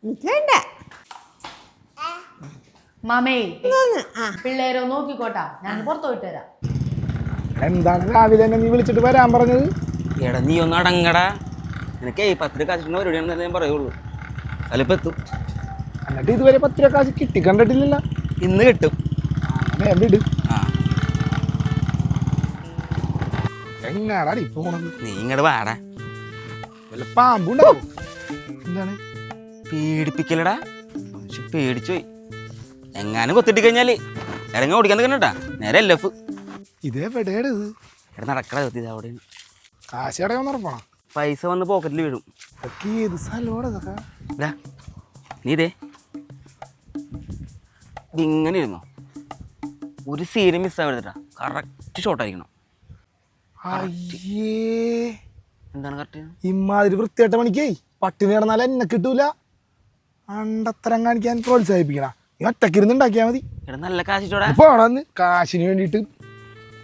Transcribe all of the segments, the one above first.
വേണ്ട മാമേ പിള്ളേരോ നോക്കിക്കോട്ടാ ഞാൻ പുറത്തു പോയിട്ട് വരാം. എന്താണ് രാവിലെ തന്നെ നീ വിളിച്ചിട്ട് വരാൻ പറഞ്ഞത്? എടാ നീ ഒന്ന് അടങ്ങടാ. നിനക്കേ 10 രൂപ കാശിന് പരിപാടിയാണെന്ന് ഞാൻ പറയുള്ളൂ. അതിലിപ്പോൾ എത്തും. എന്നിട്ട് ഇതുവരെ 10 രൂപ കാശ് കിട്ടി കണ്ടിട്ടില്ലല്ലോ. ഇന്ന് കിട്ടും. അങ്ങനെ വിട്. ആ എങ്ങാടാടി പോണത്? നീ ഇങ്ങോട്ട് വാടാ. വല്ല പാമ്പുണ്ടാവും. എന്താണ് പേടിപ്പിക്കലടാ. പക്ഷെ പേടിച്ചു പോയി. എങ്ങാനും കൊത്തിട്ട് കഴിഞ്ഞാല് ഇറങ്ങി ഓടിക്കാൻ നിൽക്കണട്ടാ. നേരെ LF. ഇതെവിടെയാണ് ഇത്? എടാ നടക്കടാ കൊത്തി അവിടെയാണ്. കാശ് അടയാന്ന് ഉറപ്പാണോ? പൈസ വന്ന് പോക്കറ്റിൽ വീഴും. ഇതൊക്കെ ഏത് സ്ഥലമാണ് ഇതൊക്കെ? ഇതാ നീ ഇതേ ഇങ്ങനെ ഇരുന്നോ. ഒരു സീന് മിസ്സാവരുതട്ടാ. കറക്റ്റ് ഷോട്ടായിരിക്കണം. അയ്യേ, എന്താണ് കറക്റ്റ്? ഇമാതിരി വൃത്തിയായിട്ട പണിക്കേ പട്ടിണി കിടന്നാൽ എന്നെ കിട്ടൂല. അണ്ടത്തരം കാണിക്കാൻ പ്രോത്സാഹിപ്പിക്കണ. നീ ഒറ്റക്കിരുന്ന് ഉണ്ടാക്കിയാൽ മതി. എടാ നല്ല കാശിച്ചോടാ. ഇപ്പൊ അവിടെ കാശിന് വേണ്ടിയിട്ട്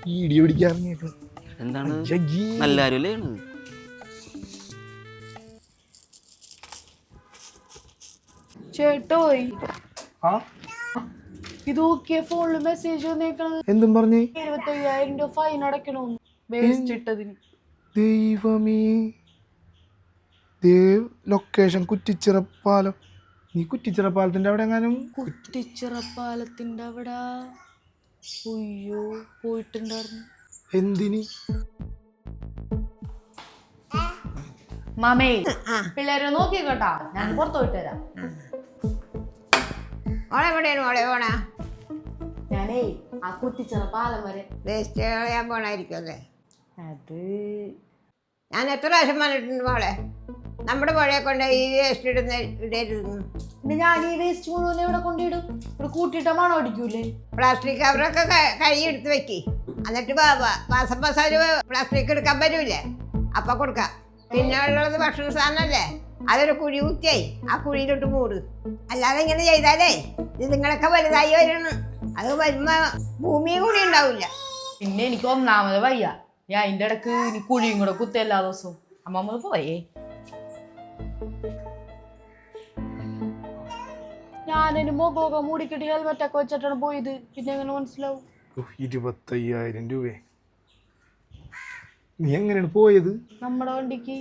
വീഡിയോ പിടിക്കാറുണ്ട്. എന്താണ് നല്ല കാര്യമല്ലേ? ചേട്ടോയ് ആ ഇത് നോക്കിയ ഫോണില് മെസ്സേജ് വന്നേക്കണത്. എന്തും പറഞ്ഞേ? 25,000 രൂപ ഫൈൻ അടയ്ക്കണോന്ന് വേസ്റ്റ് ഇട്ടതിന്. ദൈവമേ, ലൊക്കേഷൻ കുറ്റിച്ചിറപ്പാലം. നീ കുറ്റിച്ചിറപ്പാലത്തിന്റെ അവിടെ എങ്ങാനും? കുറ്റിച്ചിറപ്പാലത്തിന്റെ അവിടെ അയ്യോ പോയിട്ടുണ്ടായിരുന്നു. എന്തിന്? മാമേ പിള്ളേരെ നോക്കിക്കോട്ടാ ഞാൻ പുറത്തു പോയിട്ട് വരാം. മോളെ എവിടെയാണ് മോളെ പോണ? ഞാനേ ആ കുറ്റിച്ചിറപ്പാലം വരെ വേസ്റ്റ് കളയാൻ പോണായിരിക്കും അല്ലേ? അത് ഞാൻ എത്ര പ്രാവശ്യം പറഞ്ഞിട്ടുണ്ട് മോളെ, നമ്മുടെ പുഴയെ കൊണ്ട് ഈ വേസ്റ്റ് ഇടരുത്. പിന്നെ ഞാൻ ഈ വേസ്റ്റ് മുഴുവൻ ഇവിടെ കൊണ്ടിടും. ഇവിടെ കൂട്ടിയിട്ട മണം അടിക്കൂലേ? പ്ലാസ്റ്റിക് കവറൊക്കെ കഴുകി എടുത്ത് വെക്കി. എന്നിട്ട് മാസം മാസം ഒരു പ്ലാസ്റ്റിക് എടുക്കാൻ വരൂലേ, അപ്പൊ കൊടുക്കാം. പിന്നെ ഉള്ളത് ഭക്ഷണ സാധനമല്ലേ, അതൊരു കുഴി കുത്തിയായി ആ കുഴിയിലോട്ട് മൂട്. അല്ലാതെ ഇങ്ങനെ ചെയ്താലേ ഇത് നിങ്ങളൊക്കെ വലുതായി വരണം. അത് വരുമ്പോ ഭൂമിയും കൂടി ഉണ്ടാവില്ല. പിന്നെ എനിക്ക് ഒന്നാമത് വയ്യ. ഞാൻ അതിന്റെ ഇടക്ക് ഇനി കുഴിയും കൂടെ കുത്ത എല്ലാ ദിവസവും. അമ്മ പോയേ. ഞാനൊരു മുഖമൊക്കെ മൂടിക്കിട്ട് ഹെൽമെറ്റൊക്കെ വെച്ചിട്ടാണ് പോയത്. പിന്നെ എങ്ങനെ മനസ്സിലാവും? 25,000 രൂപ. നീ എങ്ങനെയാണ് പോയത്? നമ്മുടെ വണ്ടിക്ക്.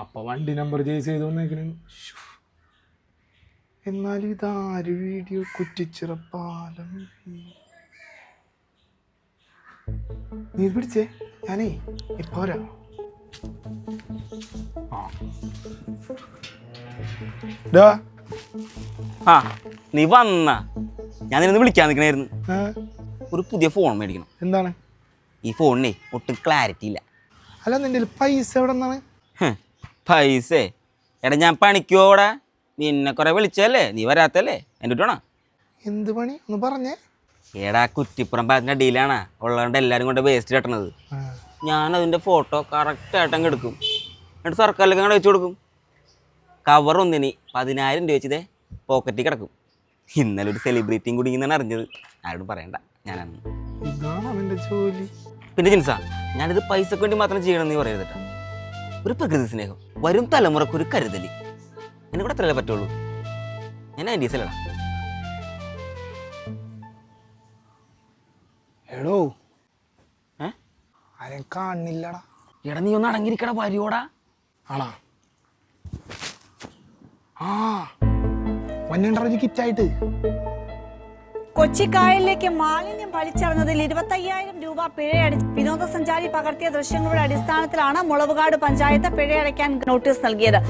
അപ്പൊ വണ്ടി നമ്പർ ചേസ് ചെയ്ത് വന്നേക്കണ. എന്നാലും ഇതാര് വീഡിയോ? കുറ്റിച്ചിറപ്പാലം. നീ പിടിച്ചേ, ഞാനേ ഇപ്പൊ വരാം. ആ നീ വന്ന ഞാൻ നിന്നെ വിളിക്കാൻ നിൽക്കണായിരുന്നു. ഒരു പുതിയ ഫോൺ മേടിക്കണം. എന്താണ്? ഈ ഫോണിനെ ഒട്ടും ക്ലാരിറ്റി ഇല്ല. അല്ല, നിന്റെ പൈസ എവിടെ നിന്നാണ്? പൈസ എടാ ഞാൻ പണിക്കോടാ. നിന്നെ കുറെ വിളിച്ചല്ലേ, നീ വരാത്തല്ലേ? എൻ്റെ വിട്ടോണോ? എന്ത് പണി ഒന്ന് പറഞ്ഞേ. ഏടാ കുറ്റിപ്പുറം പാലത്തിൻ്റെ അടിയിലാണ് ഉള്ളതുകൊണ്ട് എല്ലാവരും കൊണ്ട് വേസ്റ്റ് കെട്ടണത്. ഞാൻ അതിൻ്റെ ഫോട്ടോ കറക്റ്റായിട്ട് എടുക്കും. എന്നിട്ട് സർക്കാരിലേക്ക് അങ്ങോട്ട് വെച്ച് കൊടുക്കും. കവർ ഒന്നിന് 10,000 രൂപ വെച്ചതേ പോക്കറ്റിൽ കിടക്കും. ഇന്നലെ ഒരു സെലിബ്രിറ്റിയും കൂടി ഇങ്ങനെ അറിഞ്ഞത്. ആരോടും പറയണ്ട ഞാനാണ്. ഇതാണ് അവൻ്റെ ജോലി. പിന്നെ ജിൻസാ, ഞാനിത് പൈസക്ക് വേണ്ടി മാത്രം ചെയ്യണമെന്ന് പറയരുത് കേട്ടോ. ഒരു പ്രകൃതി സ്നേഹം, വരും തലമുറക്കൊരു കരുതൽ, എന്നെ കൂടെ അത്രയല്ലേ പറ്റുള്ളൂ. ഞാൻ 90s അല്ലടാ. എടോ ആരെയും കാണുന്നില്ലടാ. എടാ നീ ഒന്ന് അടങ്ങിയിരിക്കടാ, വരിയോടാ. ആണാ? ആ വന്നിട്ടുണ്ടോ കിറ്റായിട്ട്? കൊച്ചിക്കായലിലേക്ക് മാലിന്യം വലിച്ചെറിഞ്ഞതിൽ 25,000 രൂപ പിഴയടച്ച് വിനോദസഞ്ചാരി പകർത്തിയ ദൃശ്യങ്ങളുടെ അടിസ്ഥാനത്തിലാണ് മുളവുകാട് പഞ്ചായത്ത് പിഴയടയ്ക്കാൻ നോട്ടീസ് നൽകിയത്.